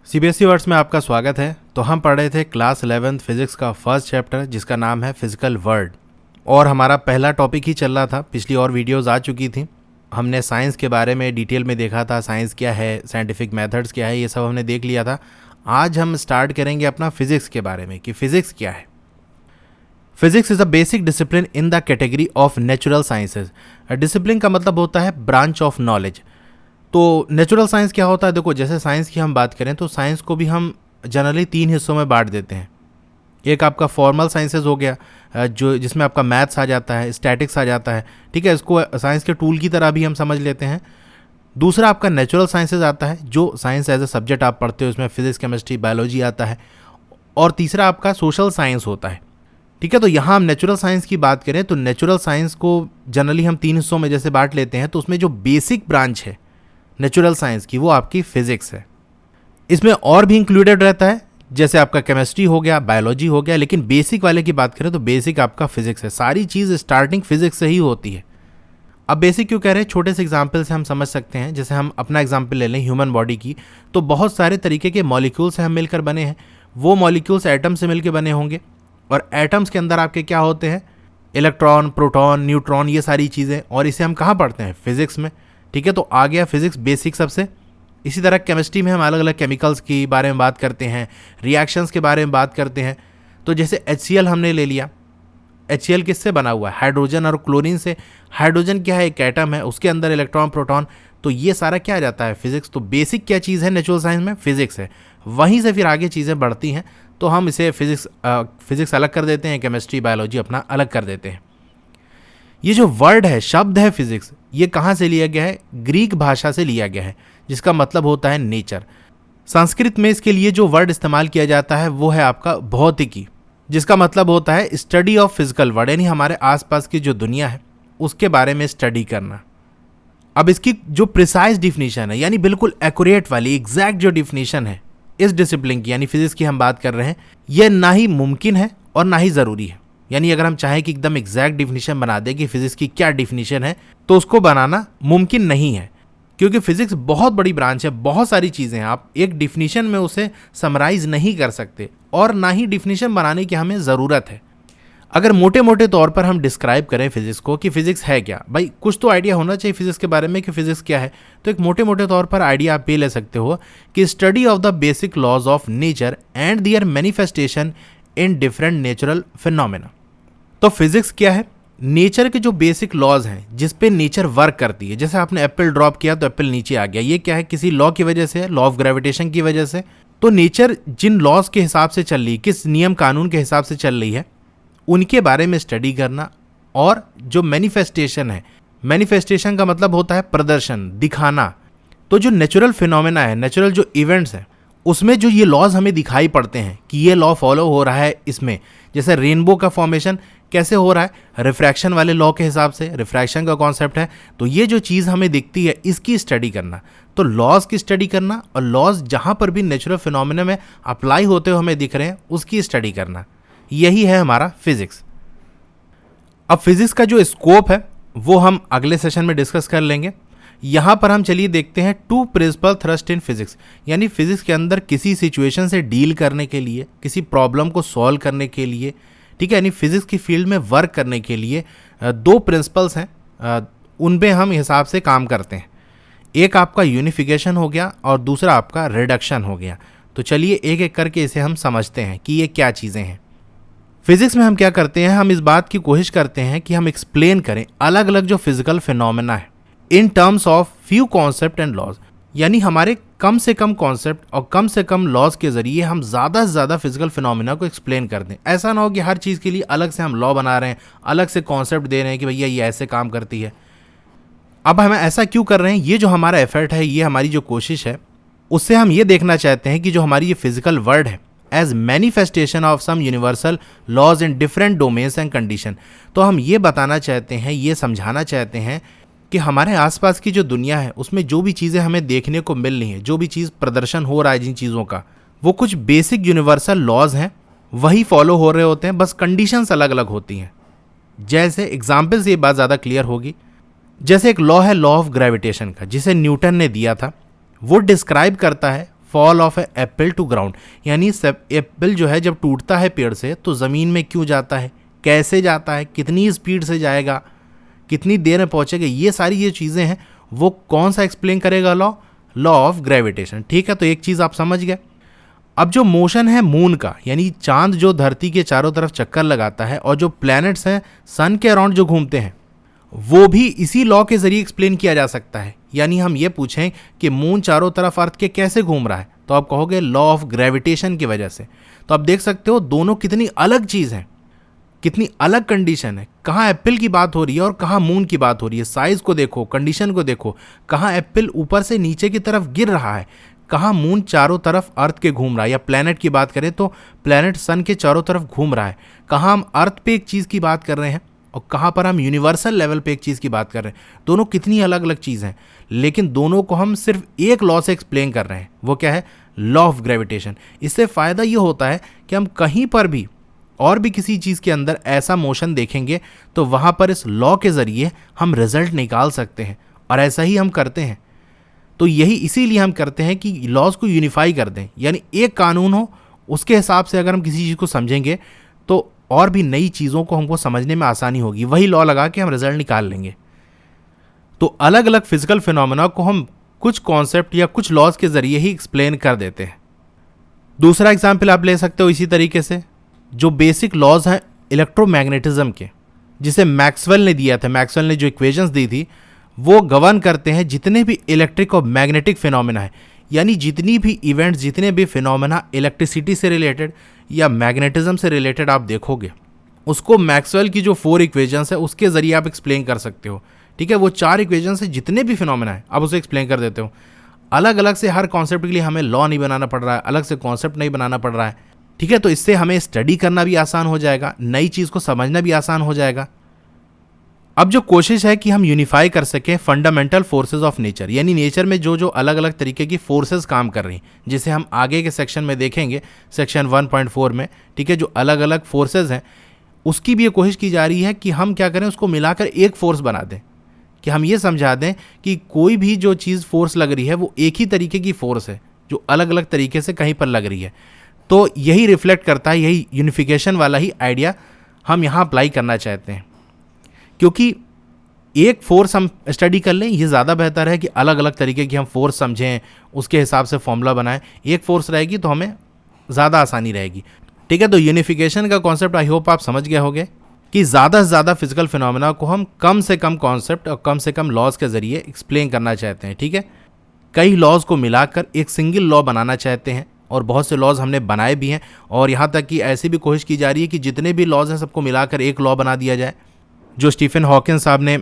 CBSE words में आपका स्वागत है। तो हम पढ़ रहे थे क्लास 11th फिजिक्स का फर्स्ट चैप्टर जिसका नाम है फिजिकल वर्ल्ड, और हमारा पहला टॉपिक ही चल रहा था। पिछली और वीडियोस आ चुकी थी, हमने साइंस के बारे में डिटेल में देखा था, साइंस क्या है, साइंटिफिक मेथड्स क्या है, ये सब हमने देख लिया था। आज हम स्टार्ट करेंगे अपना फिजिक्स के बारे में कि फिजिक्स क्या है। Physics is a basic discipline in the category of natural sciences. Discipline का मतलब होता है ब्रांच ऑफ नॉलेज। तो नेचुरल साइंस क्या होता है? देखो, जैसे साइंस की हम बात करें तो साइंस को भी हम जनरली 3 हिस्सों में बांट देते हैं। एक आपका फॉर्मल साइंसेज हो गया, जो जिसमें आपका मैथ्स आ जाता है, स्टैटिक्स आ जाता है, ठीक है, इसको साइंस के टूल की तरह भी हम समझ लेते हैं। दूसरा आपका नेचुरल साइंसेज आता है, जो साइंस एज ए सब्जेक्ट आप पढ़ते हो, इसमें फिजिक्स, केमिस्ट्री, बायोलॉजी आता है। और तीसरा आपका सोशल साइंस होता है, ठीक है। तो यहाँ हम नेचुरल साइंस की बात करें तो नेचुरल साइंस को जनरली हम 3 हिस्सों में जैसे बांट लेते हैं। तो उसमें जो बेसिक ब्रांच है नेचुरल साइंस की, वो आपकी फिजिक्स है। इसमें और भी इंक्लूडेड रहता है, जैसे आपका केमिस्ट्री हो गया, बायोलॉजी हो गया, लेकिन बेसिक वाले की बात करें तो बेसिक आपका फिजिक्स है। सारी चीज़ स्टार्टिंग फिजिक्स से ही होती है। अब बेसिक क्यों कह रहे हैं? छोटे से एग्जाम्पल से हम समझ सकते हैं। जैसे हम अपना एग्जाम्पल ले लें ह्यूमन बॉडी की, तो बहुत सारे तरीके के मॉलिक्यूल से हम मिलकर बने हैं। वो मॉलिक्यूल्स एटम से मिलकर बने होंगे, और एटम्स के अंदर आपके क्या होते हैं? इलेक्ट्रॉन, प्रोटॉन, न्यूट्रॉन, ये सारी चीज़ें। और इसे हम कहाँ पढ़ते हैं? फिजिक्स में, ठीक है। तो आ गया फिजिक्स बेसिक सबसे। इसी तरह केमिस्ट्री में हम अलग अलग केमिकल्स के बारे में बात करते हैं, रिएक्शंस के बारे में बात करते हैं। तो जैसे HCl हमने ले लिया, HCl किससे बना हुआ है? हाइड्रोजन और क्लोरीन से। हाइड्रोजन क्या है? एक एटम है, उसके अंदर इलेक्ट्रॉन, प्रोटॉन। तो ये सारा क्या आ जाता है? फिजिक्स। तो बेसिक क्या चीज़ है नेचुरल साइंस में? फिजिक्स है। वहीं से फिर आगे चीज़ें बढ़ती हैं, तो हम इसे फिजिक्स अलग कर देते हैं, केमिस्ट्री, बायोलॉजी अपना अलग कर देते हैं। ये जो वर्ड है, शब्द है फिजिक्स, ये कहाँ से लिया गया है? ग्रीक भाषा से लिया गया है, जिसका मतलब होता है नेचर। संस्कृत में इसके लिए जो वर्ड इस्तेमाल किया जाता है वो है आपका भौतिकी, जिसका मतलब होता है स्टडी ऑफ फिजिकल वर्ल्ड, यानी हमारे आसपास की जो दुनिया है उसके बारे में स्टडी करना। अब इसकी जो प्रिसाइज डिफिनीशन है, यानी बिल्कुल एक्यूरेट वाली एग्जैक्ट जो डिफिनीशन है इस डिसिप्लिन की, यानी फिजिक्स की हम बात कर रहे हैं, यह ना ही मुमकिन है और ना ही ज़रूरी है। यानी अगर हम चाहें कि एकदम एग्जैक्ट डिफिनीशन बना दें कि फिजिक्स की क्या डिफिनीशन है, तो उसको बनाना मुमकिन नहीं है, क्योंकि फिजिक्स बहुत बड़ी ब्रांच है, बहुत सारी चीज़ें हैं। आप एक डिफिनीशन में उसे समराइज नहीं कर सकते, और ना ही डिफिनीशन बनाने की हमें ज़रूरत है। अगर मोटे मोटे तौर पर हम डिस्क्राइब करें फिजिक्स को कि फिजिक्स है क्या, भाई कुछ तो आइडिया होना चाहिए फिजिक्स के बारे में कि फिजिक्स क्या है। तो एक मोटे मोटे तौर पर आइडिया आप ये ले सकते हो कि study of the basic laws of nature and their manifestation in different natural phenomena. तो फिजिक्स क्या है? नेचर के जो बेसिक लॉज हैं जिस पे नेचर वर्क करती है। जैसे आपने एप्पल ड्रॉप किया तो एप्पल नीचे आ गया, ये क्या है? किसी लॉ की वजह से है, लॉ ऑफ ग्रेविटेशन की वजह से। तो नेचर जिन लॉज के हिसाब से चल रही है, किस नियम कानून के हिसाब से चल रही है, उनके बारे में स्टडी करना। और जो मैनिफेस्टेशन है, मैनिफेस्टेशन का मतलब होता है प्रदर्शन, दिखाना। तो जो नेचुरल फिनोमेना है, नेचुरल जो इवेंट्स हैं, उसमें जो ये लॉज हमें दिखाई पड़ते हैं कि ये लॉ फॉलो हो रहा है इसमें। जैसे रेनबो का फॉर्मेशन कैसे हो रहा है? रिफ्रैक्शन वाले लॉ के हिसाब से, रिफ्रैक्शन का कॉन्सेप्ट है। तो ये जो चीज़ हमें दिखती है, इसकी स्टडी करना। तो लॉज की स्टडी करना, और लॉज जहाँ पर भी नेचुरल फिनोमेना में अप्लाई होते हुए हमें दिख रहे हैं, उसकी स्टडी करना। यही है हमारा फिजिक्स। अब फिजिक्स का जो स्कोप है वो हम अगले सेशन में डिस्कस कर लेंगे। यहाँ पर हम चलिए देखते हैं 2 प्रिंसिपल थ्रस्ट इन फिजिक्स, यानी फिजिक्स के अंदर किसी सिचुएशन से डील करने के लिए, किसी प्रॉब्लम को सॉल्व करने के लिए, ठीक है, यानी फिजिक्स की फील्ड में वर्क करने के लिए 2 प्रिंसिपल्स हैं, उन पे हम हिसाब से काम करते हैं। एक आपका यूनिफिकेशन हो गया और दूसरा आपका रिडक्शन हो गया। तो चलिए एक एक करके इसे हम समझते हैं कि ये क्या चीज़ें हैं। फिजिक्स में हम क्या करते हैं? हम इस बात की कोशिश करते हैं कि हम एक्सप्लेन करें अलग अलग जो फिजिकल फिनोमेना है in terms of few concept and laws, यानी हमारे कम से कम कॉन्सेप्ट और कम से कम लॉज के जरिए हम ज़्यादा से ज़्यादा फिजिकल फिनोमेना को एक्सप्लेन कर दें। ऐसा ना हो कि हर चीज़ के लिए अलग से हम लॉ बना रहे हैं, अलग से कॉन्सेप्ट दे रहे हैं कि भैया ये ऐसे काम करती है। अब हम ऐसा क्यों कर रहे हैं? ये जो हमारा एफर्ट है, ये हमारी जो कोशिश है, उससे हम ये देखना चाहते हैं कि जो हमारी ये फिजिकल वर्ल्ड है as manifestation of some universal laws in different domains and condition. तो हम ये बताना चाहते हैं, ये समझाना चाहते हैं कि हमारे आसपास की जो दुनिया है उसमें जो भी चीज़ें हमें देखने को मिल रही हैं, जो भी चीज़ प्रदर्शन हो रहा है जिन चीज़ों का, वो कुछ बेसिक यूनिवर्सल लॉज हैं, वही फॉलो हो रहे होते हैं, बस कंडीशंस अलग अलग होती हैं। जैसे एग्जाम्पल से ये बात ज़्यादा क्लियर होगी। जैसे एक लॉ है लॉ ऑफ ग्रेविटेशन का, जिसे न्यूटन ने दिया था। वो डिस्क्राइब करता है fall of a apple to ground, यानी एप्पल जो है जब टूटता है पेड़ से तो ज़मीन में क्यों जाता है, कैसे जाता है, कितनी स्पीड से जाएगा, कितनी देर में पहुंचेगा, ये सारी ये चीज़ें हैं वो कौन सा एक्सप्लेन करेगा, लॉ ऑफ ग्रेविटेशन। ठीक है, तो एक चीज़ आप समझ गए। अब जो मोशन है मून का, यानी चांद जो धरती के चारों तरफ चक्कर लगाता है और जो प्लैनेट्स हैं सन के अराउंड जो घूमते हैं, वो भी इसी लॉ के जरिए एक्सप्लेन किया जा सकता है। यानी हम ये पूछें कि मून चारों तरफ अर्थ के कैसे घूम रहा है, तो आप कहोगे लॉ ऑफ ग्रेविटेशन की वजह से। तो आप देख सकते हो दोनों कितनी अलग चीज़ है, कितनी अलग कंडीशन है। कहाँ एप्पल की बात हो रही है और कहाँ मून की बात हो रही है। साइज को देखो, कंडीशन को देखो, कहाँ एप्पल ऊपर से नीचे की तरफ गिर रहा है, कहाँ मून चारों तरफ अर्थ के घूम रहा है, या प्लैनेट की बात करें तो प्लैनेट सन के चारों तरफ घूम रहा है। कहाँ हम अर्थ पे एक चीज़ की बात कर रहे हैं और कहाँ पर हम यूनिवर्सल लेवल पे एक चीज़ की बात कर रहे हैं। दोनों कितनी अलग अलग चीज़ हैं, लेकिन दोनों को हम सिर्फ एक लॉ से एक्सप्लेन कर रहे हैं। वो क्या है? Law of gravitation. इससे फ़ायदा ये होता है कि हम कहीं पर भी और भी किसी चीज़ के अंदर ऐसा मोशन देखेंगे तो वहाँ पर इस लॉ के ज़रिए हम रिजल्ट निकाल सकते हैं, और ऐसा ही हम करते हैं। तो यही इसीलिए हम करते हैं कि लॉज को यूनिफाई कर दें, यानी एक कानून हो, उसके हिसाब से अगर हम किसी चीज़ को समझेंगे तो और भी नई चीज़ों को हमको समझने में आसानी होगी। वही लॉ लगा के हम रिजल्ट निकाल लेंगे। तो अलग अलग फिजिकल फिनोमेना को हम कुछ कॉन्सेप्ट या कुछ लॉज के ज़रिए ही एक्सप्लेन कर देते हैं। दूसरा एग्जाम्पल आप ले सकते हो इसी तरीके से, जो बेसिक लॉज हैं इलेक्ट्रोमैग्नेटिज्म के, जिसे मैक्सवेल ने दिया था। मैक्सवेल ने जो इक्वेशंस दी थी वो गवर्न करते हैं जितने भी इलेक्ट्रिक और मैग्नेटिक फिनोमेना है, यानी जितनी भी इवेंट्स, जितने भी फिनोमेना इलेक्ट्रिसिटी से रिलेटेड या मैग्नेटिज्म से रिलेटेड आप देखोगे, उसको मैक्सवेल की जो 4 इक्वेशंस है उसके ज़रिए आप एक्सप्लेन कर सकते हो। ठीक है, वो 4 इक्वेशन से जितने भी फिनोमेना है आप उसे एक्सप्लेन कर देते हो। अलग अलग से हर कॉन्सेप्ट के लिए हमें लॉ नहीं बनाना पड़ रहा है, अलग से कॉन्सेप्ट नहीं बनाना पड़ रहा है। ठीक है, तो इससे हमें स्टडी करना भी आसान हो जाएगा, नई चीज़ को समझना भी आसान हो जाएगा। अब जो कोशिश है कि हम यूनिफाई कर सकें फंडामेंटल फोर्सेस ऑफ नेचर, यानी नेचर में जो जो अलग अलग तरीके की फोर्सेस काम कर रही हैं, जिसे हम आगे के सेक्शन में देखेंगे, सेक्शन 1.4 में। ठीक है, जो अलग अलग फोर्सेस हैं उसकी भी ये कोशिश की जा रही है कि हम क्या करें, उसको मिलाकर एक फोर्स बना दें, कि हम ये समझा दें कि कोई भी जो चीज़ फोर्स लग रही है वो एक ही तरीके की फोर्स है जो अलग अलग तरीके से कहीं पर लग रही है। तो यही रिफ्लेक्ट करता है, यही यूनिफिकेशन वाला ही आइडिया हम यहाँ अप्लाई करना चाहते हैं। क्योंकि एक फोर्स हम स्टडी कर लें, ये ज़्यादा बेहतर है कि अलग अलग तरीके की हम फोर्स समझें, उसके हिसाब से फॉर्मूला बनाएं। एक फोर्स रहेगी तो हमें ज़्यादा आसानी रहेगी। ठीक है, तो यूनिफिकेशन का कॉन्सेप्ट आई होप आप समझ गए होंगे कि ज़्यादा से ज़्यादा फिजिकल फिनोमेना को हम कम से कम कॉन्सेप्ट और कम से कम लॉज के ज़रिए एक्सप्लेन करना चाहते हैं। ठीक है, कई लॉज को मिलाकर एक सिंगल लॉ बनाना चाहते हैं, और बहुत से लॉज हमने बनाए भी हैं, और यहाँ तक कि ऐसी भी कोशिश की जा रही है कि जितने भी लॉज हैं सबको मिलाकर एक लॉ बना दिया जाए। जो स्टीफन हॉकिंग साहब ने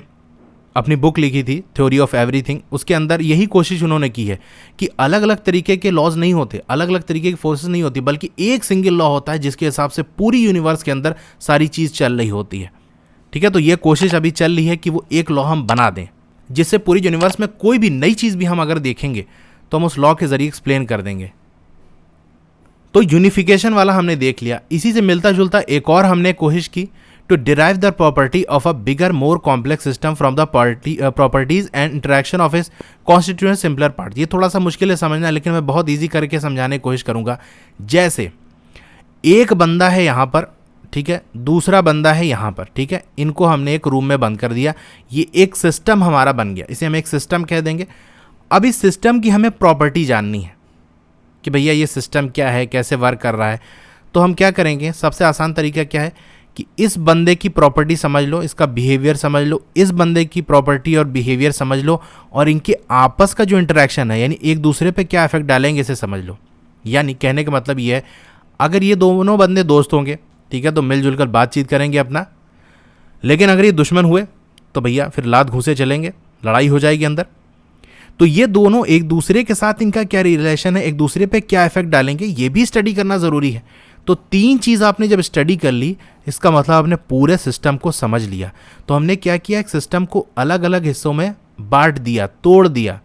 अपनी बुक लिखी थी थ्योरी ऑफ एवरीथिंग, उसके अंदर यही कोशिश उन्होंने की है कि अलग अलग तरीके के लॉज नहीं होते, अलग अलग तरीके की फोर्सेस नहीं होती, बल्कि एक सिंगल लॉ होता है जिसके हिसाब से पूरी यूनिवर्स के अंदर सारी चीज़ चल रही होती है। ठीक है, तो ये कोशिश अभी चल रही है कि वो एक लॉ हम बना दें, जिससे पूरी यूनिवर्स में कोई भी नई चीज़ भी हम अगर देखेंगे तो हम उस लॉ के ज़रिए एक्सप्लेन कर देंगे। तो यूनिफिकेशन वाला हमने देख लिया। इसी से मिलता जुलता एक और हमने कोशिश की, to derive the property of a bigger, more complex system from the properties and interaction of its constituent simpler part। ये थोड़ा सा मुश्किल है समझना, लेकिन मैं बहुत इजी करके समझाने की कोशिश करूँगा। जैसे एक बंदा है यहाँ पर, ठीक है, दूसरा बंदा है यहाँ पर, ठीक है, इनको हमने एक रूम में बंद कर दिया, ये एक सिस्टम हमारा बन गया, इसे हम एक सिस्टम कह देंगे। अब इस सिस्टम की हमें प्रॉपर्टी जाननी है कि भैया ये सिस्टम क्या है, कैसे वर्क कर रहा है। तो हम क्या करेंगे, सबसे आसान तरीका क्या है कि इस बंदे की प्रॉपर्टी समझ लो, इसका बिहेवियर समझ लो, इस बंदे की प्रॉपर्टी और बिहेवियर समझ लो, और इनके आपस का जो इंटरेक्शन है, यानी एक दूसरे पे क्या इफेक्ट डालेंगे, इसे समझ लो। यानी कहने का मतलब ये है, अगर ये दोनों बंदे दोस्त होंगे, ठीक है, तो मिलजुल कर बातचीत करेंगे अपना, लेकिन अगर ये दुश्मन हुए तो भैया फिर लात घूंसे चलेंगे, लड़ाई हो जाएगी अंदर। तो ये दोनों एक दूसरे के साथ इनका क्या रिलेशन है, एक दूसरे पे क्या इफेक्ट डालेंगे, ये भी स्टडी करना ज़रूरी है। तो 3 चीज़ आपने जब स्टडी कर ली, इसका मतलब आपने पूरे सिस्टम को समझ लिया। तो हमने क्या किया, एक सिस्टम को अलग अलग हिस्सों में बांट दिया, तोड़ दिया।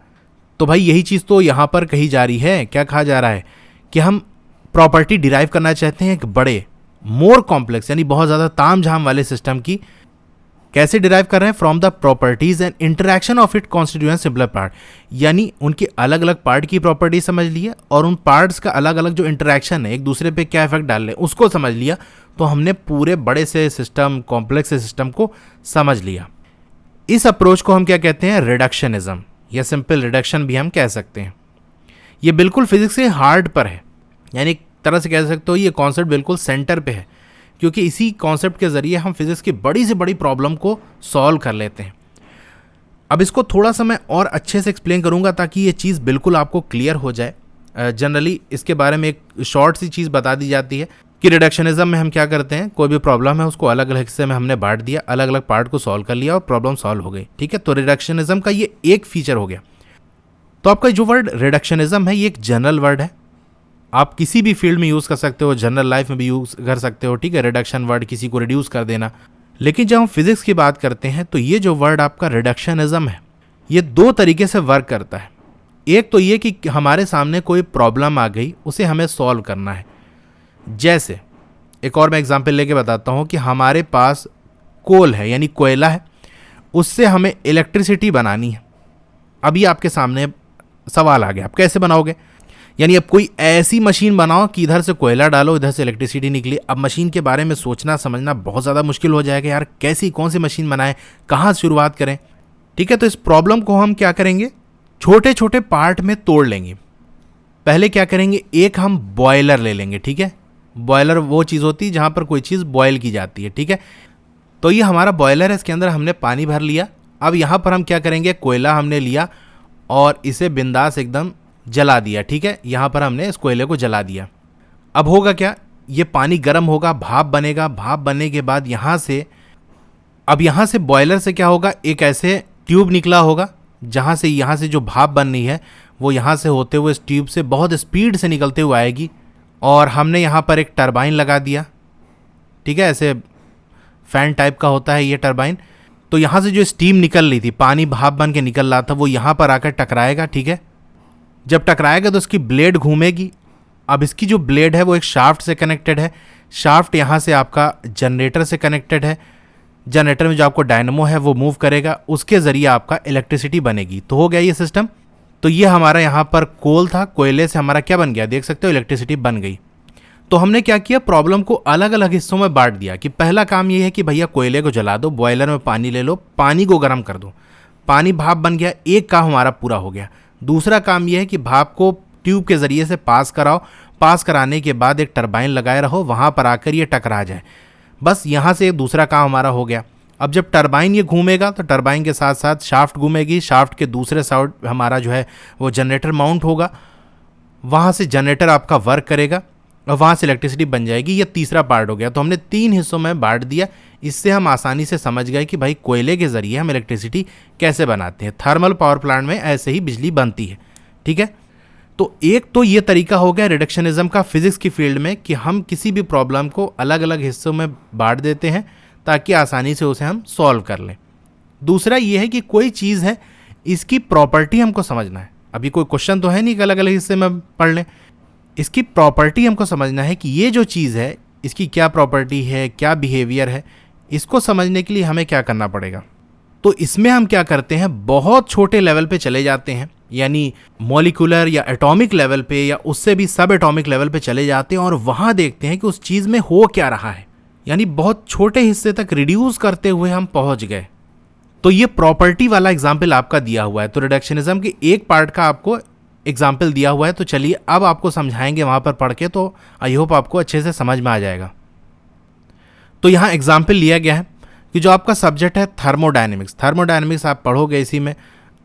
तो भाई यही चीज़ तो यहाँ पर कही जा रही है। क्या कहा जा रहा है कि हम प्रॉपर्टी डिराइव करना चाहते हैं एक बड़े, मोर कॉम्प्लेक्स, यानी बहुत ज़्यादा ताम झाम वाले सिस्टम की, कैसे डिराइव कर रहे हैं? From the properties and interaction of it constituent simpler part, यानी उनके अलग अलग पार्ट की प्रॉपर्टी समझ लिया और उन पार्ट्स का अलग अलग जो इंटरेक्शन है एक दूसरे पे क्या इफेक्ट डाल रहे हैं उसको समझ लिया, तो हमने पूरे बड़े से सिस्टम, कॉम्प्लेक्स से सिस्टम को समझ लिया। इस अप्रोच को हम क्या कहते हैं? रिडक्शनिज्म, या सिंपल रिडक्शन भी हम कह सकते हैं। ये बिल्कुल फिजिक्स के हार्ट पर है, यानी एक तरह से कह सकते हो ये कॉन्सेप्ट बिल्कुल सेंटर पे है, क्योंकि इसी कॉन्सेप्ट के जरिए हम फिजिक्स की बड़ी से बड़ी प्रॉब्लम को सॉल्व कर लेते हैं। अब इसको थोड़ा सा मैं और अच्छे से एक्सप्लेन करूंगा ताकि ये चीज़ बिल्कुल आपको क्लियर हो जाए। जनरली इसके बारे में एक शॉर्ट सी चीज़ बता दी जाती है कि रिडक्शनिज्म में हम क्या करते हैं, कोई भी प्रॉब्लम है उसको अलग अलग हिस्से में हमने बांट दिया, अलग अलग पार्ट को सॉल्व कर लिया और प्रॉब्लम सॉल्व हो गई। ठीक है, तो रिडक्शनिज्म का ये एक फीचर हो गया। तो आपका जो वर्ड रिडक्शनिज्म है ये एक जनरल वर्ड है, आप किसी भी फील्ड में यूज़ कर सकते हो, जनरल लाइफ में भी यूज़ कर सकते हो। ठीक है, रिडक्शन वर्ड किसी को रिड्यूस कर देना। लेकिन जब हम फिजिक्स की बात करते हैं तो ये जो वर्ड आपका रिडक्शनिज्म है ये दो तरीके से वर्क करता है। एक तो ये कि हमारे सामने कोई प्रॉब्लम आ गई, उसे हमें सॉल्व करना है। जैसे एक और मैं एग्जांपल लेके बताता हूँ कि हमारे पास कोल है यानी कोयला है, उससे हमें इलेक्ट्रिसिटी बनानी है। अभी आपके सामने सवाल आ गया, आप कैसे बनाओगे? यानी अब कोई ऐसी मशीन बनाओ कि इधर से कोयला डालो, इधर से इलेक्ट्रिसिटी निकले। अब मशीन के बारे में सोचना समझना बहुत ज़्यादा मुश्किल हो जाएगा यार, कैसी कौन सी मशीन बनाएं, कहाँ से शुरुआत करें। ठीक है, तो इस प्रॉब्लम को हम क्या करेंगे, छोटे छोटे पार्ट में तोड़ लेंगे। पहले क्या करेंगे, एक हम बॉयलर ले लेंगे। ठीक है, बॉयलर वो चीज़ होती है जहाँ पर कोई चीज़ बॉयल की जाती है। ठीक है, तो ये हमारा बॉयलर है, इसके अंदर हमने पानी भर लिया। अब यहाँ पर हम क्या करेंगे, कोयला हमने लिया और इसे बिंदास एकदम जला दिया। ठीक है, यहाँ पर हमने इस कोयले को जला दिया। अब होगा क्या, ये पानी गर्म होगा, भाप बनेगा। भाप बनने के बाद यहाँ से बॉयलर से क्या होगा, एक ऐसे ट्यूब निकला होगा जहाँ से जो भाप बन रही है वो यहाँ से होते हुए इस ट्यूब से बहुत स्पीड से निकलते हुए आएगी। और हमने यहाँ पर एक टरबाइन लगा दिया। ठीक है, ऐसे फैन टाइप का होता है ये टरबाइन। तो यहाँ से जो स्टीम निकल रही थी, पानी भाप बन के निकल रहा था, वो यहाँ पर आकर टकराएगा। ठीक है, जब टकराएगा तो इसकी ब्लेड घूमेगी। अब इसकी जो ब्लेड है वो एक शाफ्ट से कनेक्टेड है। शाफ्ट यहाँ से आपका जनरेटर से कनेक्टेड है। जनरेटर में जो आपको डायनमो है वो मूव करेगा, उसके ज़रिए आपका इलेक्ट्रिसिटी बनेगी। तो हो गया ये सिस्टम। तो ये हमारा यहाँ पर कोल था, कोयले से हमारा क्या बन गया, देख सकते हो इलेक्ट्रिसिटी बन गई। तो हमने क्या किया, प्रॉब्लम को अलग अलग हिस्सों में बांट दिया कि पहला काम ये है कि भैया कोयले को जला दो, बॉयलर में पानी ले लो, पानी को गर्म कर दो, पानी भाप बन गया, एक काम हमारा पूरा हो गया। दूसरा काम यह है कि भाप को ट्यूब के ज़रिए से पास कराओ, पास कराने के बाद एक टरबाइन लगाए रहो, वहाँ पर आकर ये टकरा जाए। बस यहाँ से एक दूसरा काम हमारा हो गया। अब जब टरबाइन ये घूमेगा तो टरबाइन के साथ साथ शाफ्ट घूमेगी, शाफ्ट के दूसरे साइड हमारा जो है वो जनरेटर माउंट होगा, वहाँ से जनरेटर आपका वर्क करेगा और वहाँ से इलेक्ट्रिसिटी बन जाएगी। ये तीसरा पार्ट हो गया। तो हमने 3 हिस्सों में बांट दिया। इससे हम आसानी से समझ गए कि भाई कोयले के ज़रिए हम इलेक्ट्रिसिटी कैसे बनाते हैं। थर्मल पावर प्लांट में ऐसे ही बिजली बनती है। ठीक है, तो एक तो ये तरीका हो गया रिडक्शनिज्म का फिजिक्स की फील्ड में कि हम किसी भी प्रॉब्लम को अलग अलग हिस्सों में बांट देते हैं ताकि आसानी से उसे हम सॉल्व कर लें। दूसरा ये है कि कोई चीज़ है, इसकी प्रॉपर्टी हमको समझना है। अभी कोई क्वेश्चन तो है नहीं कि अलग अलग हिस्से में पढ़ लें, इसकी प्रॉपर्टी हमको समझना है कि ये जो चीज़ है इसकी क्या प्रॉपर्टी है, क्या बिहेवियर है। इसको समझने के लिए हमें क्या करना पड़ेगा, तो इसमें हम क्या करते हैं, बहुत छोटे लेवल पे चले जाते हैं, यानी मॉलिक्यूलर या एटॉमिक लेवल पे या उससे भी सब एटॉमिक लेवल पे चले जाते हैं और वहाँ देखते हैं कि उस चीज़ में हो क्या रहा है। यानी बहुत छोटे हिस्से तक रिड्यूस करते हुए हम पहुँच गए। तो ये प्रॉपर्टी वाला एग्जाम्पल आपका दिया हुआ है। तो रिडक्शनिज्म के एक पार्ट का आपको एग्जाम्पल दिया हुआ है। तो चलिए अब आपको समझाएंगे वहाँ पर पढ़ के, तो आई होप आपको अच्छे से समझ में आ जाएगा। तो यहाँ एग्जाम्पल लिया गया है कि जो आपका सब्जेक्ट है थर्मोडायनेमिक्स। थर्मोडायनेमिक्स आप पढ़ोगे इसी में,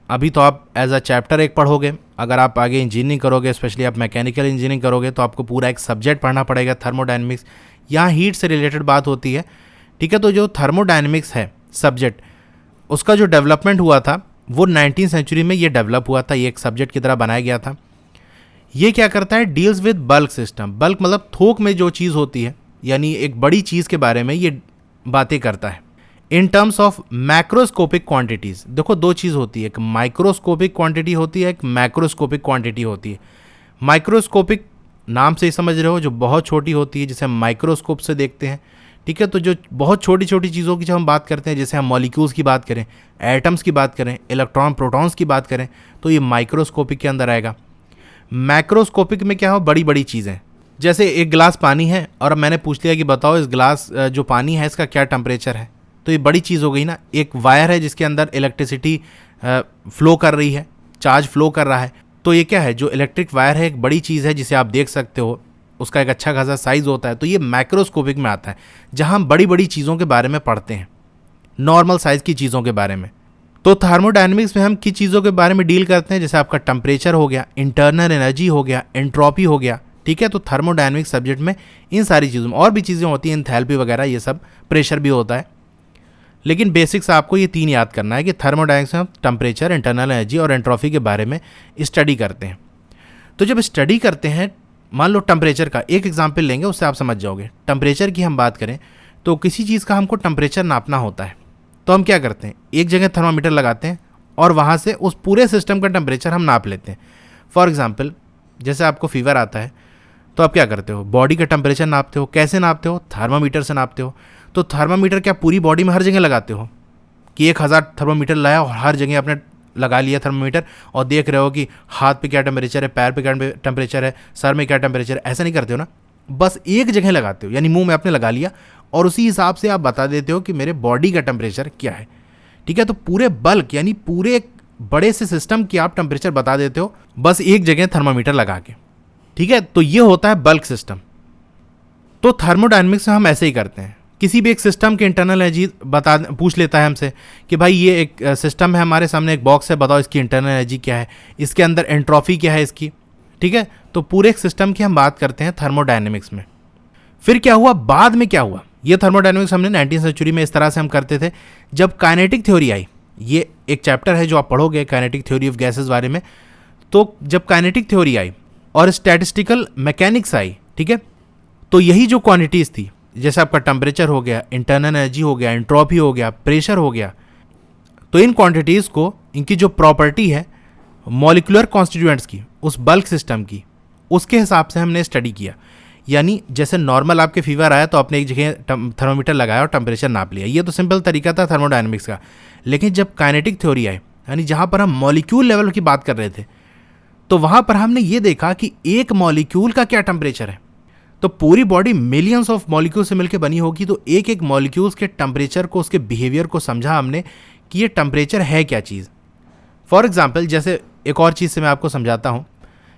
अभी तो आप एज अ चैप्टर एक पढ़ोगे। अगर आप आगे इंजीनियरिंग करोगे, स्पेशली आप मैकेनिकल इंजीनियरिंग करोगे, तो आपको पूरा एक सब्जेक्ट पढ़ना पड़ेगा थर्मोडायनेमिक्स। यहाँ हीट से रिलेटेड बात होती है। ठीक है, तो जो थर्मोडायनेमिक्स है सब्जेक्ट, उसका जो डेवलपमेंट हुआ था वो 19वीं सेंचुरी में ये डेवलप हुआ था। ये एक सब्जेक्ट की तरह बनाया गया था। ये क्या करता है, deals with bulk system. Bulk मतलब थोक में जो चीज़ होती है, यानी एक बड़ी चीज़ के बारे में ये बातें करता है। In terms of macroscopic quantities. देखो दो चीज़ होती है, एक माइक्रोस्कोपिक क्वांटिटी होती है, एक मैक्रोस्कोपिक क्वांटिटी होती है। माइक्रोस्कोपिक नाम से ही समझ रहे हो, जो बहुत छोटी होती है, जिसे हम माइक्रोस्कोप से देखते हैं। ठीक है। तो जो बहुत छोटी छोटी चीज़ों की जब हम बात करते हैं, जैसे हम मॉलिक्यूल्स की बात करें, एटम्स की बात करें, इलेक्ट्रॉन प्रोटॉन्स की बात करें, तो ये माइक्रोस्कोपिक के अंदर आएगा। मैक्रोस्कोपिक में क्या हो, बड़ी बड़ी चीज़ें, जैसे एक गिलास पानी है और अब मैंने पूछ लिया कि बताओ इस गिलास जो पानी है इसका क्या टेम्परेचर है, तो ये बड़ी चीज़ हो गई ना। एक वायर है जिसके अंदर इलेक्ट्रिसिटी फ्लो कर रही है, चार्ज फ्लो कर रहा है, तो ये क्या है, जो इलेक्ट्रिक वायर है एक बड़ी चीज़ है जिसे आप देख सकते हो, उसका एक अच्छा खासा साइज़ होता है। तो ये मैक्रोस्कोपिक में आता है, जहाँ हम बड़ी बड़ी चीज़ों के बारे में पढ़ते हैं, नॉर्मल साइज़ की चीज़ों के बारे में। तो थर्मोडायनेमिक्स में हम किस चीज़ों के बारे में डील करते हैं, जैसे आपका टेम्परेचर हो गया, इंटरनल एनर्जी हो गया, एंट्रोपी हो गया, ठीक है। तो थर्मोडायनेमिक्स सब्जेक्ट में इन सारी चीज़ों में और भी चीज़ें होती हैं, एंथैल्पी वगैरह, ये सब, प्रेशर भी होता है, लेकिन बेसिक्स आपको ये 3 याद करना है कि थर्मोडायनेमिक्स में हम टेम्परेचर, इंटरनल एनर्जी और एंट्रोपी के बारे में स्टडी करते हैं। तो जब स्टडी करते हैं, मान लो टेम्परेचर का एक एग्जांपल लेंगे, उससे आप समझ जाओगे। टेम्परेचर की हम बात करें तो किसी चीज़ का हमको टेम्परेचर नापना होता है, तो हम क्या करते हैं, एक जगह थर्मामीटर लगाते हैं और वहाँ से उस पूरे सिस्टम का टेम्परेचर हम नाप लेते हैं। फॉर एग्जांपल, जैसे आपको फीवर आता है तो आप क्या करते हो, बॉडी का टेम्परेचर नापते हो। कैसे नापते हो, थर्मामीटर से नापते हो। तो थर्मामीटर क्या पूरी बॉडी में हर जगह लगाते हो कि 1000 थर्मामीटर लाया और हर जगह आपने लगा लिया थर्मामीटर और देख रहे हो कि हाथ पे क्या टेम्परेचर है, पैर पे क्या टेम्परेचर है, सर में क्या टेम्परेचर है, ऐसा नहीं करते हो ना। बस एक जगह लगाते हो, यानी मुंह में आपने लगा लिया और उसी हिसाब से आप बता देते हो कि मेरे बॉडी का टेम्परेचर क्या है, ठीक है। तो पूरे बल्क यानी पूरे बड़े से सिस्टम की आप टेम्परेचर बता देते हो बस एक जगह थर्मामीटर लगा के, ठीक है। तो ये होता है बल्क सिस्टम। तो थर्मोडायनेमिक्स में हम ऐसे ही करते हैं, किसी भी एक सिस्टम के इंटरनल एनर्जी पूछ लेता है हमसे कि भाई ये एक सिस्टम है, हमारे सामने एक बॉक्स है, बताओ इसकी इंटरनल एनर्जी क्या है, इसके अंदर एंट्रोपी क्या है इसकी, ठीक है। तो पूरे एक सिस्टम की हम बात करते हैं थर्मोडायनेमिक्स में। फिर क्या हुआ, बाद में क्या हुआ, ये थर्मोडायनेमिक्स हमने 19वीं सेंचुरी में इस तरह से हम करते थे। जब काइनेटिक थ्योरी आई, ये एक चैप्टर है जो आप पढ़ोगे काइनेटिक थ्योरी ऑफ गैसेस बारे में। तो जब काइनेटिक थ्योरी आई और स्टैटिस्टिकल मैकेनिक्स आई, ठीक है, तो यही जो क्वांटिटीज़ थी, जैसे आपका टेम्परेचर हो गया, इंटरनल एनर्जी हो गया, एंट्रोपी हो गया, प्रेशर हो गया, तो इन क्वांटिटीज़ को, इनकी जो प्रॉपर्टी है मॉलिक्यूलर कॉन्स्टिट्यूएंट्स की, उस बल्क सिस्टम की, उसके हिसाब से हमने स्टडी किया। यानी जैसे नॉर्मल आपके फीवर आया तो आपने एक जगह थर्मामीटर लगाया और टेम्परेचर नाप लिया, ये तो सिंपल तरीका था थर्मोडायनेमिक्स का। लेकिन जब काइनेटिक थ्योरी आई, यानी जहाँ पर हम मॉलिक्यूल लेवल की बात कर रहे थे, तो वहाँ पर हमने ये देखा कि एक मॉलिक्यूल का क्या टेम्परेचर है। तो पूरी बॉडी मिलियंस ऑफ मॉलिक्यूल से मिलकर बनी होगी, तो एक एक मॉलिक्यूल्स के टेम्परेचर को, उसके बिहेवियर को समझा हमने कि ये टेम्परेचर है क्या चीज़। फॉर एग्जांपल, जैसे एक और चीज़ से मैं आपको समझाता हूँ,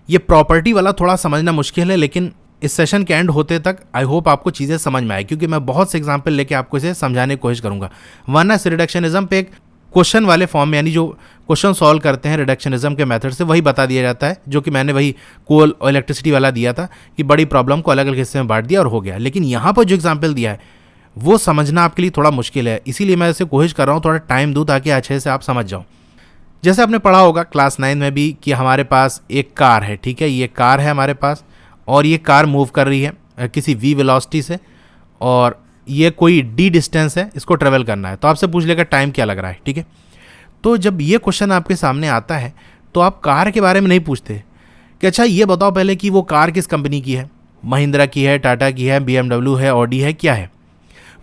ये प्रॉपर्टी वाला थोड़ा समझना मुश्किल है, लेकिन इस सेशन के एंड होते तक आई होप आपको चीज़ें समझ में आए, क्योंकि मैं बहुत से एग्जाम्पल लेके आपको इसे समझाने की कोशिश करूँगा। वरना रिडक्शनिज्म पे एक क्वेश्चन वाले फॉर्म में, यानी जो क्वेश्चन सॉल्व करते हैं रिडक्शनिज्म के मेथड से, वही बता दिया जाता है, जो कि मैंने वही कोल और इलेक्ट्रिसिटी वाला दिया था कि बड़ी प्रॉब्लम को अलग अलग हिस्से में बांट दिया और हो गया। लेकिन यहाँ पर जो एग्जाम्पल दिया है वो समझना आपके लिए थोड़ा मुश्किल है, इसीलिए मैं इसे कोशिश कर रहा हूँ थोड़ा टाइम दूँ ताकि अच्छे से आप समझ जाओ। जैसे आपने पढ़ा होगा क्लास 9 में भी कि हमारे पास एक कार है, ठीक है, ये कार है हमारे पास और ये कार मूव कर रही है किसी v वेलोसिटी से, और ये कोई d डिस्टेंस है, इसको ट्रेवल करना है। तो आपसे पूछ लेगा टाइम क्या लग रहा है, ठीक है। तो जब ये क्वेश्चन आपके सामने आता है तो आप कार के बारे में नहीं पूछते कि अच्छा ये बताओ पहले कि वो कार किस कंपनी की है, महिंद्रा की है, टाटा की है, BMW है, ऑडी है, क्या है,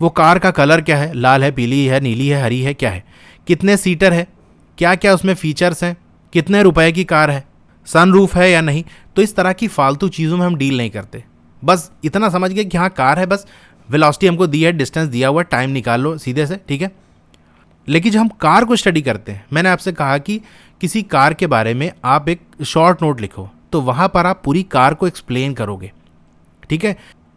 वो कार का कलर क्या है, लाल है, पीली है, नीली है, हरी है, क्या है, कितने सीटर है, क्या क्या उसमें फीचर्स हैं, कितने रुपए की कार है, सनरूफ है या नहीं। तो इस तरह की फालतू चीज़ों में हम डील नहीं करते, बस इतना समझ गए कि हाँ कार है, बस वेलोसिटी हमको दी है, डिस्टेंस दिया हुआ है, टाइम निकाल लो सीधे से, ठीक है। लेकिन जब हम कार को स्टडी करते हैं, मैंने आपसे कहा कि किसी कार के बारे में आप एक शॉर्ट नोट लिखो, तो वहाँ पर आप पूरी कार को एक्सप्लेन करोगे, ठीक है।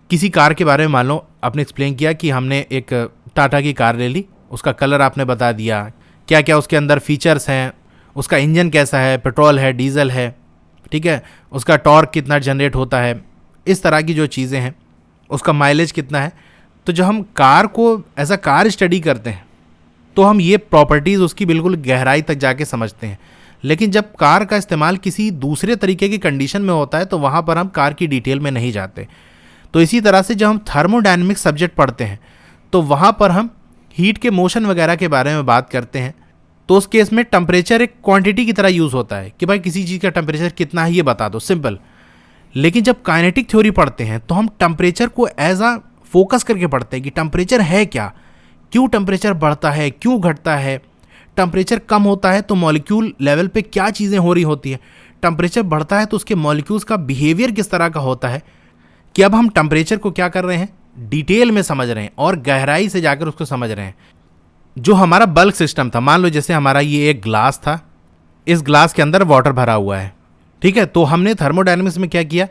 किसी कार के बारे में मान लो आपने एक्सप्लेन किया कि हमने एक टाटा की कार ले ली, उसका कलर आपने बता दिया, क्या क्या उसके अंदर फीचर्स हैं, उसका इंजन कैसा है, पेट्रोल है, डीजल है, ठीक है, उसका टॉर्क कितना जनरेट होता है, इस तरह की जो चीज़ें हैं, उसका माइलेज कितना है। तो जब हम कार को एज अ कार स्टडी करते हैं तो हम ये प्रॉपर्टीज़ उसकी बिल्कुल गहराई तक जाके समझते हैं। लेकिन जब कार का इस्तेमाल किसी दूसरे तरीके की कंडीशन में होता है तो वहाँ पर हम कार की डिटेल में नहीं जाते। तो इसी तरह से जब हम थर्मोडायनेमिक्स सब्जेक्ट पढ़ते हैं तो वहाँ पर हम हीट के मोशन वगैरह के बारे में बात करते हैं। तो उस केस में टेम्परेचर एक क्वांटिटी की तरह यूज़ होता है कि भाई किसी चीज़ का टेम्परेचर कितना है ये बता दो, सिंपल। लेकिन जब काइनेटिक थ्योरी पढ़ते हैं तो हम टेम्परेचर को एज अ फोकस करके पढ़ते हैं कि टेम्परेचर है क्या, क्यों टेम्परेचर बढ़ता है, क्यों घटता है, टेम्परेचर कम होता है तो मॉलिक्यूल लेवल पे क्या चीज़ें हो रही होती है, टेम्परेचर बढ़ता है तो उसके मॉलिक्यूल्स का बिहेवियर किस तरह का होता है, कि अब हम टेम्परेचर को क्या कर रहे हैं, डिटेल में समझ रहे हैं और गहराई से जाकर उसको समझ रहे हैं। जो हमारा बल्क सिस्टम था, मान लो जैसे हमारा ये एक ग्लास था, इस ग्लास के अंदर वाटर भरा हुआ है, ठीक है। तो हमने थर्मोडायनेमिक्स में क्या किया,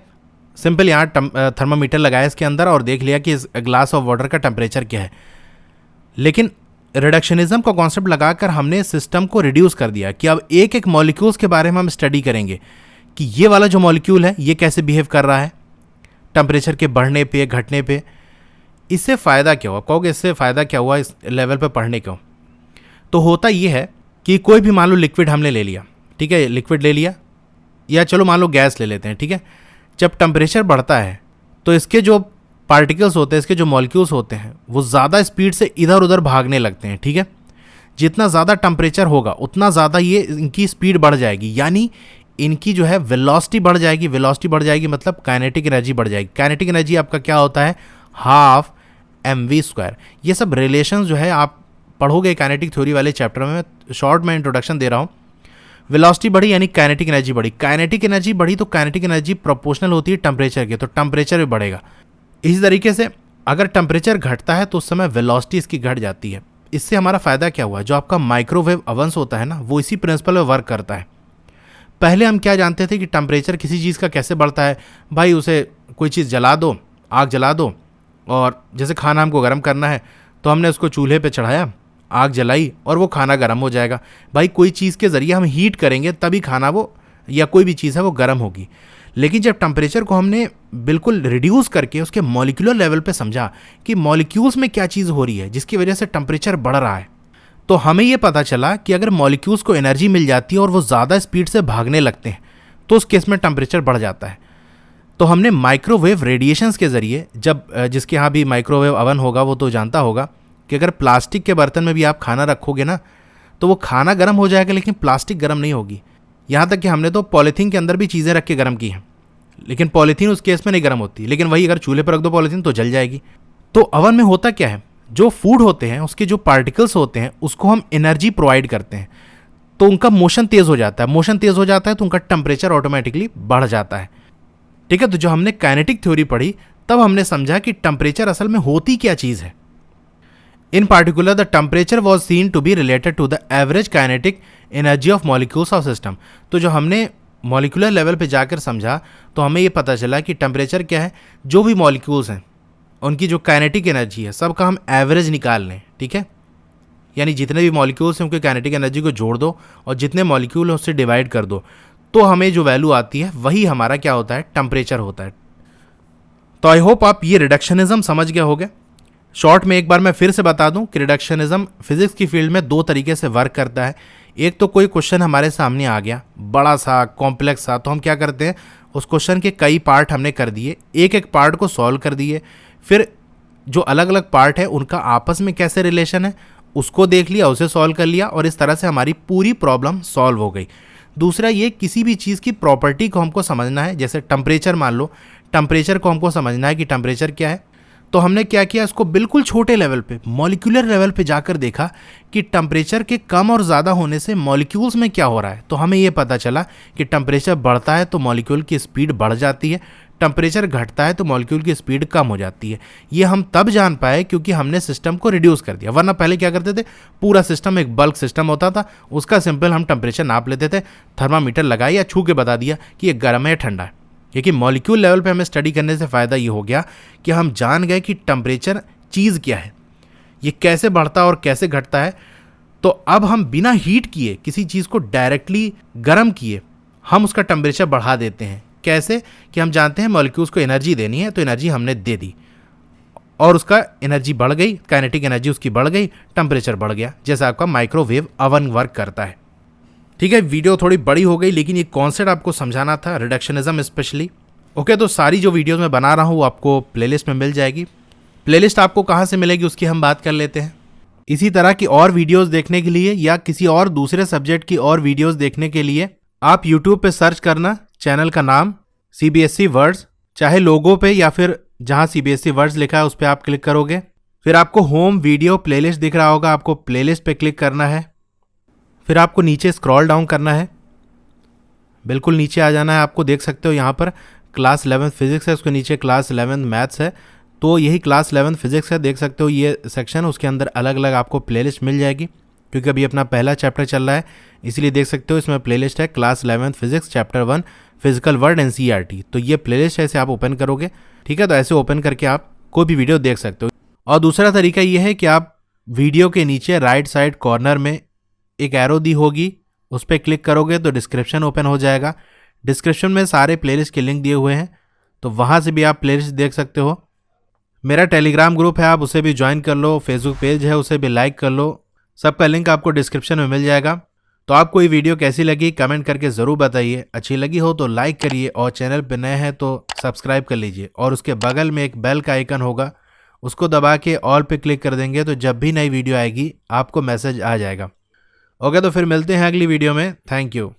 सिंपल यहाँ थर्मोमीटर लगाया इसके अंदर और देख लिया कि इस ग्लास ऑफ वाटर का टेम्परेचर क्या है। लेकिन रिडक्शनिज्म का कॉन्सेप्ट लगाकर हमने सिस्टम को रिड्यूस कर दिया कि अब एक एक मॉलिक्यूल्स के बारे में हम स्टडी करेंगे कि ये वाला जो मॉलिक्यूल है ये कैसे बिहेव कर रहा है टेम्परेचर के बढ़ने पे घटने पे। इससे फ़ायदा क्या हुआ, कहोगे इससे फ़ायदा क्या हुआ इस लेवल पे पढ़ने को। तो होता ये है कि कोई भी मान लो लिक्विड हमने ले लिया, ठीक है, लिक्विड ले लिया, या चलो मान लो गैस ले लेते हैं, ठीक है। जब टेम्परेचर बढ़ता है तो इसके जो पार्टिकल्स होते हैं, इसके जो मॉलिक्यूल्स होते हैं, वो ज़्यादा स्पीड से इधर उधर भागने लगते हैं, ठीक है। जितना ज़्यादा टेम्परेचर होगा उतना ज़्यादा ये इनकी स्पीड बढ़ जाएगी, यानी इनकी जो है वेलोसिटी बढ़ जाएगी। वेलोसिटी बढ़ जाएगी मतलब काइनेटिक एनर्जी बढ़ जाएगी। काइनेटिक एनर्जी आपका क्या होता है, हाफ mv²। ये सब रिलेशन जो है आप पढ़ोगे काइनेटिक थ्योरी वाले चैप्टर में, शॉर्ट में इंट्रोडक्शन दे रहा हूँ। वेलोसिटी बढ़ी यानी काइनेटिक एनर्जी बढ़ी, काइनेटिक एनर्जी बढ़ी तो काइनेटिक एनर्जी प्रोपोर्शनल होती है टेम्परेचर के, तो टेम्परेचर भी बढ़ेगा। इसी तरीके से अगर टेम्परेचर घटता है तो उस समय वेलोसिटी इसकी घट जाती है। इससे हमारा फ़ायदा क्या हुआ, जो आपका माइक्रोवेव ओवन्स होता है ना, वो इसी प्रिंसिपल में वर्क करता है। पहले हम क्या जानते थे कि टेम्परेचर किसी चीज़ का कैसे बढ़ता है, भाई उसे कोई चीज़ जला दो, आग जला दो, और जैसे खाना हमको गर्म करना है तो हमने उसको चूल्हे पे चढ़ाया, आग जलाई और वो खाना गर्म हो जाएगा। भाई कोई चीज़ के ज़रिए हम हीट करेंगे तभी खाना वो या कोई भी चीज़ है वो गर्म होगी। लेकिन जब टेम्परेचर को हमने बिल्कुल रिड्यूस करके उसके मॉलिक्यूलर लेवल पे समझा कि मॉलिक्यूल्स में क्या चीज़ हो रही है जिसकी वजह से टेम्परेचर बढ़ रहा है, तो हमें ये पता चला कि अगर मॉलिक्यूल्स को एनर्जी मिल जाती है और वो ज़्यादा स्पीड से भागने लगते हैं तो उस केस में टेम्परेचर बढ़ जाता है। तो हमने माइक्रोवेव रेडिएशंस के ज़रिए, जब जिसके यहाँ भी माइक्रोवेव अवन होगा वो तो जानता होगा कि अगर प्लास्टिक के बर्तन में भी आप खाना रखोगे ना तो वो खाना गर्म हो जाएगा लेकिन प्लास्टिक गर्म नहीं होगी। यहाँ तक कि हमने तो पॉलीथीन के अंदर भी चीज़ें रख के गर्म की हैं, लेकिन पॉलीथीन उस केस में नहीं गर्म होती। लेकिन वही अगर चूल्हे पर रख दो पॉलीथीन तो जल जाएगी। तो अवन में होता क्या है, जो फूड होते हैं उसके जो पार्टिकल्स होते हैं उसको हम एनर्जी प्रोवाइड करते हैं, तो उनका मोशन तेज़ हो जाता है। मोशन तेज़ हो जाता है तो उनका टेम्परेचर ऑटोमेटिकली बढ़ जाता है, ठीक है। तो जो हमने काइनेटिक थ्योरी पढ़ी तब हमने समझा कि टेम्परेचर असल में होती क्या चीज़ है। In particular the temperature was seen to be related to the average kinetic energy of molecules of system. तो जो हमने मॉलिक्यूलर लेवल पे जाकर समझा तो हमें ये पता चला कि टेम्परेचर क्या है, जो भी मॉलिक्यूल्स हैं उनकी जो काइनेटिक एनर्जी है सबका हम एवरेज निकाल लें, ठीक है। यानी जितने भी मॉलिक्यूल्स हैं उनकी काइनेटिक एनर्जी को जोड़ दो और जितने मॉलिक्यूल हैं उससे डिवाइड कर दो, तो हमें जो वैल्यू आती है वही हमारा क्या होता है, टेम्परेचर होता है। तो आई होप आप ये रिडक्शनिज्म समझ गए होंगे। शॉर्ट में एक बार मैं फिर से बता दूं कि रिडक्शनिज्म फिजिक्स की फील्ड में दो तरीके से वर्क करता है। एक तो कोई क्वेश्चन हमारे सामने आ गया बड़ा सा कॉम्प्लेक्स सा, तो हम क्या करते हैं उस क्वेश्चन के कई पार्ट हमने कर दिए, एक एक पार्ट को सॉल्व कर दिए, फिर जो अलग अलग पार्ट है उनका आपस में कैसे रिलेशन है उसको देख लिया, उसे सॉल्व कर लिया और इस तरह से हमारी पूरी प्रॉब्लम सॉल्व हो गई। दूसरा ये, किसी भी चीज़ की प्रॉपर्टी को हमको समझना है, जैसे टेम्परेचर, मान लो टेम्परेचर को हमको समझना है कि टेम्परेचर क्या है, तो हमने क्या किया, इसको बिल्कुल छोटे लेवल पे, मॉलिक्यूलर लेवल पे जाकर देखा कि टेम्परेचर के कम और ज़्यादा होने से मॉलिक्यूल्स में क्या हो रहा है। तो हमें ये पता चला कि टेम्परेचर बढ़ता है तो मॉलिक्यूल की स्पीड बढ़ जाती है, टेम्परेचर घटता है तो मॉलिक्यूल की स्पीड कम हो जाती है। ये हम तब जान पाए क्योंकि हमने सिस्टम को रिड्यूस कर दिया, वरना पहले क्या करते थे, पूरा सिस्टम एक बल्क सिस्टम होता था, उसका सिंपल हम टेम्परेचर नाप लेते थे, थर्मामीटर लगाया या छू के बता दिया कि ये गर्म है या ठंडा है। क्योंकि मॉलिक्यूल लेवल पे हमें स्टडी करने से फ़ायदा ये हो गया कि हम जान गए कि टेम्परेचर चीज़ क्या है, ये कैसे बढ़ता और कैसे घटता है। तो अब हम बिना हीट किए किसी चीज़ को डायरेक्टली गर्म किए हम उसका टेम्परेचर बढ़ा देते हैं। कैसे, कि हम जानते हैं मॉलिक्यूल्स को एनर्जी देनी है तो एनर्जी हमने दे दी और उसका एनर्जी बढ़ गई, काइनेटिक एनर्जी उसकी बढ़ गई, टेम्परेचर बढ़ गया, जैसा आपका माइक्रोवेव ओवन वर्क करता है। ठीक है, वीडियो थोड़ी बड़ी हो गई लेकिन ये कॉन्सेप्ट आपको समझाना था, रिडक्शनिज्म स्पेशली। ओके, तो सारी जो वीडियोस मैं बना रहा हूँ वो आपको प्लेलिस्ट में मिल जाएगी। प्लेलिस्ट आपको कहाँ से मिलेगी उसकी हम बात कर लेते हैं। इसी तरह की और वीडियोस देखने के लिए या किसी और दूसरे सब्जेक्ट की और वीडियोस देखने के लिए आप यूट्यूब पे सर्च करना चैनल का नाम CBSE वर्ड्स, चाहे लोगो पे या फिर जहाँ CBSE वर्ड्स लिखा है उस पर आप क्लिक करोगे। फिर आपको होम वीडियो प्लेलिस्ट दिख रहा होगा, आपको प्लेलिस्ट पे क्लिक करना है। फिर आपको नीचे स्क्रॉल डाउन करना है, बिल्कुल नीचे आ जाना है। आपको देख सकते हो यहाँ पर क्लास 11 फिजिक्स है, उसके नीचे क्लास 11 मैथ्स है। तो यही क्लास 11 फिजिक्स है, देख सकते हो ये सेक्शन, उसके अंदर अलग अलग आपको प्लेलिस्ट मिल जाएगी। क्योंकि अभी अपना पहला चैप्टर चल रहा है, इसलिए देख सकते हो इसमें प्लेलिस्ट है class 11 physics chapter 1 physical word NCERT। तो ये प्लेलिस्ट ऐसे आप ओपन करोगे, ठीक है। तो ऐसे ओपन करके आप कोई भी वीडियो देख सकते हो। और दूसरा तरीका ये है कि आप वीडियो के नीचे राइट साइड कॉर्नर में एक एरो दी होगी, उस पर क्लिक करोगे तो डिस्क्रिप्शन ओपन हो जाएगा। डिस्क्रिप्शन में सारे प्लेलिस्ट के लिंक दिए हुए हैं, तो वहाँ से भी आप प्लेलिस्ट देख सकते हो। मेरा टेलीग्राम ग्रुप है, आप उसे भी ज्वाइन कर लो। फेसबुक पेज है, उसे भी लाइक कर लो। सबका लिंक आपको डिस्क्रिप्शन में मिल जाएगा। तो आपको ये वीडियो कैसी लगी कमेंट करके ज़रूर बताइए। अच्छी लगी हो तो लाइक करिए, और चैनल पर नए हैं तो सब्सक्राइब कर लीजिए। और उसके बगल में एक बेल का आइकन होगा, उसको दबा के ऑल पे क्लिक कर देंगे तो जब भी नई वीडियो आएगी आपको मैसेज आ जाएगा। ओके, तो फिर मिलते हैं अगली वीडियो में। Thank you.